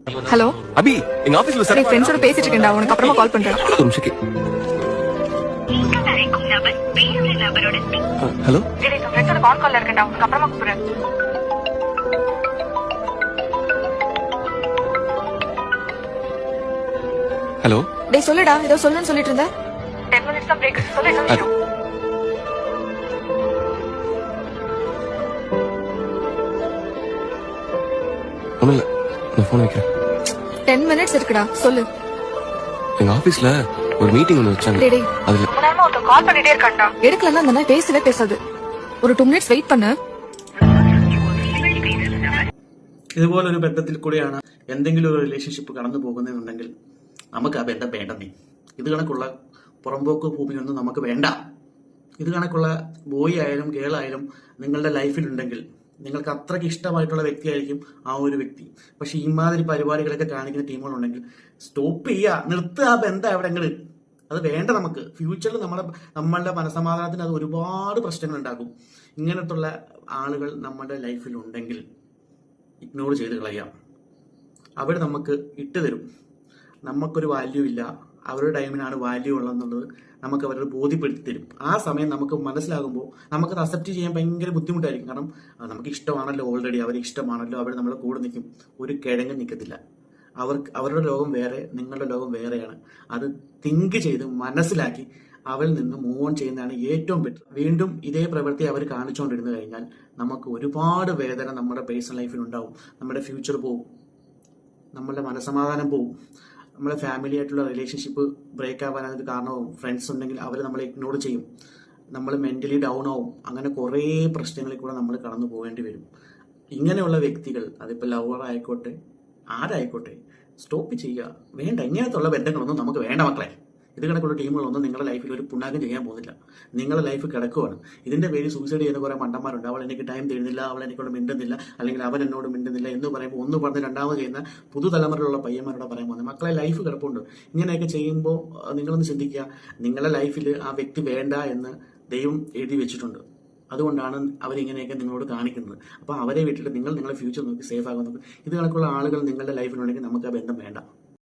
Hello அபி, எங்க ஆபீஸ்ல நீ ஃப்ரெண்ட்ஸோட பேசிட்டு இருக்கேன்டா, உனக்கு அப்புறமா கால் பண்றேன். ஒரு நிமிஷம். ஹலோ, டேய் ஃப்ரெண்ட்ஸோட கால் கால்ல இருக்கேன்டா, உனக்கு அப்புறமா கூப்பிடுறேன். ஹலோ. டேய் சொல்லுடா, ஏதோ சொல்லுன்னு சொல்லிட்டு இருந்த. 10 minutes தான் பிரேக். சொல்லு என்ன விஷயம்? ஒண்ணும் இல்ல, நான் போன் வைக்கிறேன். 10 minutes இருக்குடா, சொல்லு. எங்க ஆபீஸ்ல ஒரு மீட்டிங் ஒன்று வச்சாங்க. டேய் அதுல ரொம்ப நேரமா ஒருத்தன் கால் பண்ணிட்டே இருக்கான்டா. எடுக்கலன்னா அந்த நாய் பேசவே பேசாது. ஒரு 2 minutes വെയിറ്റ് பண்ணு. ഇതുപോലൊരു ബന്ധത്തിൽ കൂടെയാണ് എന്തെങ്കിലും ഒരു റിലേഷൻഷിപ്പ് കടന്നു പോകുന്നതെന്നുണ്ടെങ്കിൽ നമുക്ക് ആ ബന്ധം വേണ്ടെന്നേ. ഇത് കണക്കുള്ള പുറമ്പോക്ക് ഭൂമിയൊന്നും നമുക്ക് വേണ്ട. ഇത് കണക്കുള്ള ബോയ് ആയാലും ഗേൾ ആയാലും നിങ്ങളുടെ ലൈഫിലുണ്ടെങ്കിൽ നിങ്ങൾക്ക് അത്രയ്ക്ക് ഇഷ്ടമായിട്ടുള്ള വ്യക്തിയായിരിക്കും ആ ഒരു വ്യക്തി. പക്ഷെ ഇമാതിരി പരിപാടികളൊക്കെ കാണിക്കുന്ന ടീമുകളുണ്ടെങ്കിൽ സ്റ്റോപ്പ് ചെയ്യുക, നിർത്തുക ആ ബന്ധം എവിടെങ്കിലും. അത് വേണ്ട നമുക്ക്. ഫ്യൂച്ചറിൽ നമ്മളുടെ മനസമാധാനത്തിന് അത് ഒരുപാട് പ്രശ്നങ്ങൾ ഉണ്ടാക്കും. ഇങ്ങനത്തുള്ള ആളുകൾ നമ്മുടെ ലൈഫിലുണ്ടെങ്കിൽ ഇഗ്നോർ ചെയ്ത് കളയാം. അവർ നമുക്ക് ഇട്ട് തരും. നമുക്കൊരു വാല്യൂ ഇല്ല, അവരുടെ ടൈമിനാണ് വാല്യൂ ഉള്ളതെന്നുള്ളത് നമുക്ക് അവരോട് ബോധ്യപ്പെടുത്തി തരും. ആ സമയം നമുക്ക് മനസ്സിലാകുമ്പോൾ നമുക്കത് അക്സെപ്റ്റ് ചെയ്യാൻ ഭയങ്കര ബുദ്ധിമുട്ടായിരിക്കും. കാരണം നമുക്ക് ഇഷ്ടമാണല്ലോ, ഓൾറെഡി അവർ ഇഷ്ടമാണല്ലോ, അവർ നമ്മളെ കൂടെ നിൽക്കും. ഒരു കിഴങ്ങ് നിൽക്കത്തില്ല. അവരുടെ ലോകം വേറെ, നിങ്ങളുടെ ലോകം വേറെയാണ്. അത് തിങ്ക് ചെയ്ത് മനസ്സിലാക്കി അവരിൽ നിന്ന് മൂവ് ഓൺ ചെയ്യുന്നതാണ് ഏറ്റവും ബെറ്റർ. വീണ്ടും ഇതേ പ്രവൃത്തി അവർ കാണിച്ചുകൊണ്ടിരുന്നു കഴിഞ്ഞാൽ നമുക്ക് ഒരുപാട് വേദന നമ്മുടെ പേഴ്സണൽ ലൈഫിൽ ഉണ്ടാവും. നമ്മുടെ ഫ്യൂച്ചർ പോവും, നമ്മളുടെ മനസമാധാനം പോവും, നമ്മുടെ ഫാമിലി ആയിട്ടുള്ള റിലേഷൻഷിപ്പ് ബ്രേക്ക് ആവാൻ അതിന് കാരണമാവും. ഫ്രണ്ട്സ് ഉണ്ടെങ്കിൽ അവർ നമ്മളെ ഇഗ്നോർ ചെയ്യും, നമ്മൾ മെന്റലി ഡൗൺ ആവും. അങ്ങനെ കുറേ പ്രശ്നങ്ങളിൽ കൂടെ നമ്മൾ കടന്നു പോകേണ്ടി വരും. ഇങ്ങനെയുള്ള വ്യക്തികൾ, അതിപ്പോൾ ലവർ ആയിക്കോട്ടെ ആരായിക്കോട്ടെ, സ്റ്റോപ്പ് ചെയ്യുക. വേണ്ട, ഇങ്ങനത്തുള്ള ബന്ധങ്ങളൊന്നും നമുക്ക് വേണ്ട മക്കളെ. ഇത് കണക്കുള്ള ടീമുകളൊന്നും നിങ്ങളുടെ ലൈഫിൽ ഒരു പുണ്ണാക്കം ചെയ്യാൻ പോകുന്നില്ല. നിങ്ങളുടെ ലൈഫ് കിടക്കുവാണ്. ഇതിന്റെ പേര് സൂസൈഡ് ചെയ്യുന്ന കുറെ മണ്ടന്മാരുണ്ട്. അവൾ എനിക്ക് ടൈം തരുന്നില്ല, അവൾ എനിക്കോട് മിണ്ടുന്നില്ല, അല്ലെങ്കിൽ അവൻ എന്നോട് മിണ്ടുന്നില്ല എന്ന് പറയുമ്പോൾ ഒന്ന് പറഞ്ഞ് രണ്ടാമത് ചെയ്യുന്ന പുതുതലമുറയിലുള്ള പയ്യന്മാരോട് പറയാൻ പോകുന്നത്, മക്കളെ ലൈഫ് കിടപ്പുണ്ട്. ഇങ്ങനെയൊക്കെ ചെയ്യുമ്പോൾ നിങ്ങളൊന്ന് ചിന്തിക്കുക. നിങ്ങളുടെ ലൈഫിൽ ആ വ്യക്തി വേണ്ട എന്ന് ദൈവം എഴുതി വെച്ചിട്ടുണ്ട്. അതുകൊണ്ടാണ് അവരിങ്ങനെയൊക്കെ നിങ്ങളോട് കാണിക്കുന്നത്. അപ്പോൾ അവരെ വിട്ടിട്ട് നിങ്ങൾ നിങ്ങളുടെ ഫ്യൂച്ചർ നോക്കി സേഫ് ആകുന്നത്. ഇത് കണക്കുള്ള ആളുകൾ നിങ്ങളുടെ ലൈഫിലുണ്ടെങ്കിൽ നമുക്ക് ആ ബന്ധം വേണ്ട.